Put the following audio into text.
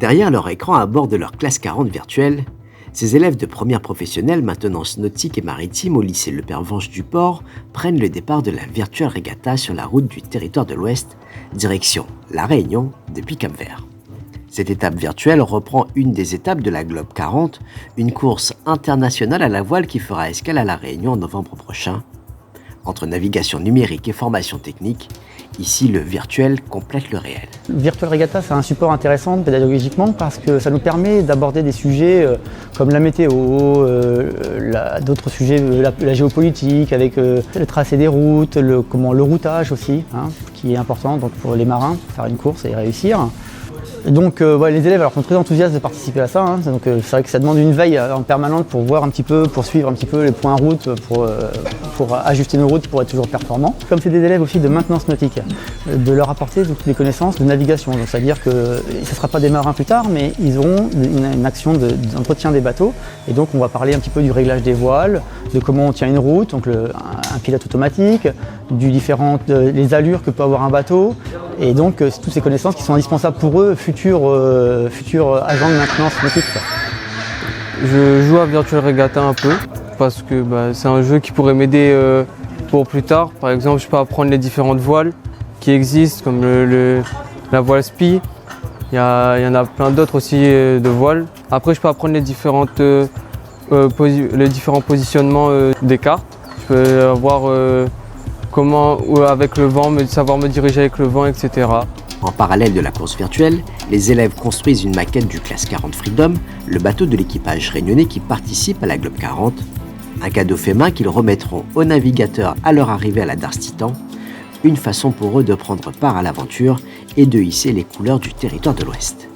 Derrière leur écran à bord de leur classe 40 virtuelle, ces élèves de première professionnelle maintenance nautique et maritime au lycée Le Pervenche du Port prennent le départ de la Virtual Regatta sur la route du territoire de l'Ouest, direction La Réunion depuis Cap-Vert. Cette étape virtuelle reprend une des étapes de la Globe 40, une course internationale à la voile qui fera escale à La Réunion en novembre prochain. Entre navigation numérique et formation technique, ici le virtuel complète le réel. Virtual Regatta, c'est un support intéressant pédagogiquement parce que ça nous permet d'aborder des sujets comme la météo, d'autres sujets, la géopolitique, avec le tracé des routes, le routage aussi, qui est important donc pour les marins, pour faire une course et réussir. Donc les élèves sont très enthousiastes de participer à ça, donc c'est vrai que ça demande une veille en permanente pour voir un petit peu, pour suivre un petit peu les points route, pour ajuster nos routes pour être toujours performants. Comme c'est des élèves aussi de maintenance nautique, de leur apporter toutes les connaissances de navigation, donc c'est-à-dire que ce ne sera pas des marins plus tard, mais ils auront une action d'entretien des bateaux, et donc on va parler un petit peu du réglage des voiles, de comment on tient une route, donc un pilote automatique, les allures que peut avoir un bateau, et donc toutes ces connaissances qui sont indispensables pour eux, futurs agents de maintenance nautique. Je joue à Virtual Regatta un peu parce que c'est un jeu qui pourrait m'aider pour plus tard. Par exemple, je peux apprendre les différentes voiles qui existent, comme la voile SPI. Il y en a plein d'autres aussi de voiles. Après, je peux apprendre les différents positionnements des cartes. Je peux avoir comment, avec le vent, savoir me diriger avec le vent, etc. En parallèle de la course virtuelle, les élèves construisent une maquette du Classe 40 Freedom, le bateau de l'équipage réunionnais qui participe à la Globe 40, un cadeau fait main qu'ils remettront aux navigateurs à leur arrivée à la Darse Titan, une façon pour eux de prendre part à l'aventure et de hisser les couleurs du territoire de l'Ouest.